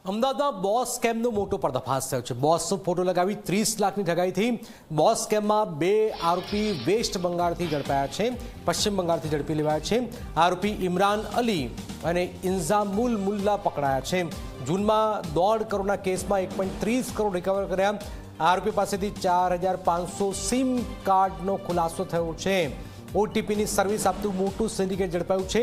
અમદાવાદમાં બોસ સ્કેમનો મોટો પર્દાફાશ થયો છે। બોસનો ફોટો લગાવી 30 લાખની ઠગાઈ થઈ। બોસ સ્કેમમાં 2 આરોપી વેસ્ટ બંગાળથી ઝડપાયા છે, પશ્ચિમ બંગાળથી ઝડપી લેવાયા છે। આરોપી ઇમરાન અલી અને ઇન્ઝામુલ મુલ્લા પકડાયા છે। જૂનમાં 1.5 કરોડના કેસમાં 1.30 કરોડ રિકવર કર્યા। આરોપી પાસેથી 4500 સિમ કાર્ડનો ખુલાસો થયો છે। ઓટીપીની સર્વિસ આપતું મોટું સિન્ડિકેટ ઝડપાયું છે।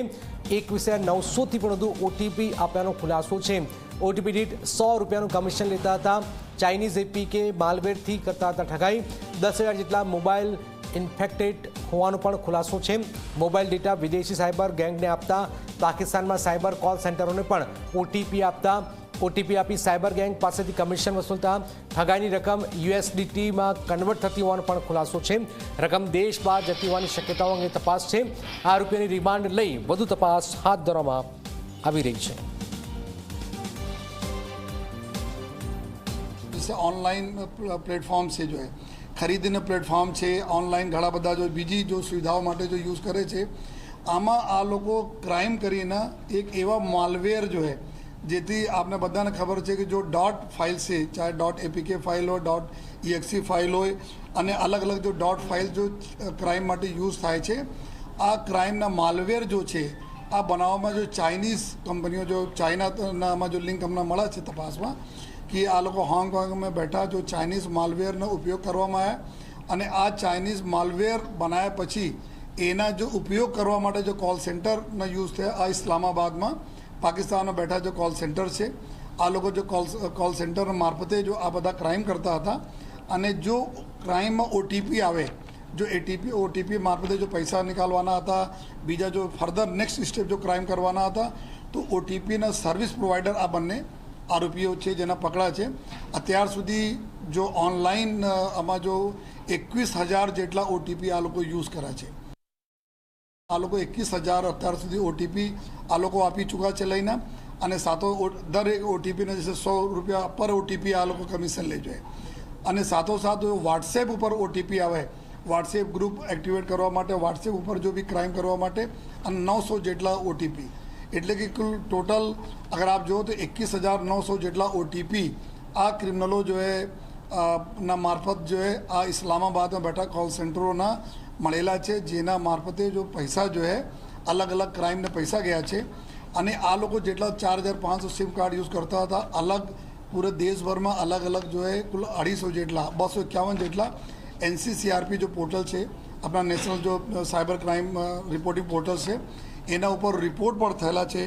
21,900થી પણ વધુ ઓટીપી આપવાનો ખુલાસો છે। ઓટીપી દીઠ 100 રૂપિયાનું કમિશન લેતા હતા। ચાઇનીઝ એપીકે માલવેરથી કરતા હતા ઠગાઈ। 10,000 જેટલા મોબાઈલ ઇન્ફેક્ટેડ હોવાનો પણ ખુલાસો છે। મોબાઈલ ડેટા વિદેશી સાયબર ગેંગને આપતા પાકિસ્તાનમાં સાયબર કોલ સેન્ટરોને પણ ઓટીપી આપતા। ઓટીપી આપી સાયબર ગેંગ પાસેથી કમિશન વસૂલતા। ઠગાઈની રકમ યુએસડીટીમાં કન્વર્ટ થતી હોવાનો પણ ખુલાસો છે। રકમ દેશ બહાર જતી હોવાની શક્યતાઓ અંગે તપાસ છે। આરોપીઓની રિમાન્ડ લઈ વધુ તપાસ હાથ ધરવામાં આવી રહી છે। ऑनलाइन प्लेटफॉर्म से जो है खरीदने प्लेटफॉर्म છે ऑनलाइन ઘણા બધા જો બીજી જો સુવિધાઓ માટે જો યુઝ કરે છે આમાં આ લોકો ક્રાઇમ કરીને એક એવા માલવેર જો है જેથી આપને બધાને ખબર છે કે જો ડોટ ફાઇલ છે ચાહે ડોટ એપીકે ફાઇલ હોય ડોટ EXE ફાઇલ હોય અને અલગ અલગ જો ડોટ ફાઇલ જો ક્રાઇમ માટે યુઝ થાય છે આ ક્રાઇમના માલવેર જો છે આ બનાવવામાં જો ચાઇનીઝ કંપનીઓ જો ચાઇનામાં જો લિંક અમને મળે છે તપાસમાં कि आ लोग हांगकांग में बैठा जो चाइनीज़ मालवेर ने उपयोग करवामां आया અને આ ચાઇનીઝ માલવેર બનાવ્યા પછી એના જો ઉપયોગ કરવા માટે જો કોલ સેન્ટરનો યુઝ થયા આ ઇસ્લામાબાદમાં પાકિસ્તાનમાં બેઠા જો કોલ સેન્ટર છે આ લોકો જો કોલ સેન્ટર મારફતે જો આ બધા ક્રાઇમ કરતા હતા અને જો ક્રાઇમમાં ઓટીપી આવે જો ઓટીપી મારફતે જો પૈસા નિકાલવાના હતા બીજા જો ફર્ધર નેક્સ્ટ સ્ટેપ જો ક્રાઇમ કરવાના હતા તો ઓટીપીના સર્વિસ પ્રોવાઈડર આ બંને આરોપીઓ છે જેના પકડા છે। અત્યાર સુધી જો ઓનલાઈન આમાં જો 21,000 જેટલા ઓટીપી આ લોકો યુઝ કર્યા છે। આ લોકો 21,000 અત્યાર સુધી ઓટીપી આ લોકો આપી ચૂક્યા છે લઈને અને સાથો દરેક ઓટીપીને જैसे 100 રૂપિયા પર ઓટીપી આ લોકો કમિશન લે છે અને સાથોસાથ વોટ્સએપ ઉપર ઓટીપી આવે વોટ્સએપ ગ્રુપ એક્ટિવેટ કરવા માટે વોટ્સએપ ઉપર જો બી ક્રાઇમ કરવા માટે અને 900 જેટલા ઓટીપી એટલે કે કુલ ટોટલ અગર આપ જો તો 21,900 જેટલા ઓટીપી આ ક્રિમિનલો જો है ના મારફત જો है આ ઇસ્લામાબાદમાં બેઠા કોલ સેન્ટરોના મળેલા છે જેના મારફતે જો પૈસા જો है અલગ અલગ ક્રાઇમને પૈસા ગયા છે અને આ લોકો જેટલા 4,500 સિમ કાર્ડ યુઝ કરતા હતા અલગ પૂરે દેશભરમાં અલગ અલગ જો है કુલ 250 જેટલા 251 જેટલા NCCRP जो पोर्टल છે अपना नेशनल जो साइबर क्राइम रिपोर्टिंग पोर्टल છે એના ઉપર રિપોર્ટ પણ થયેલા છે।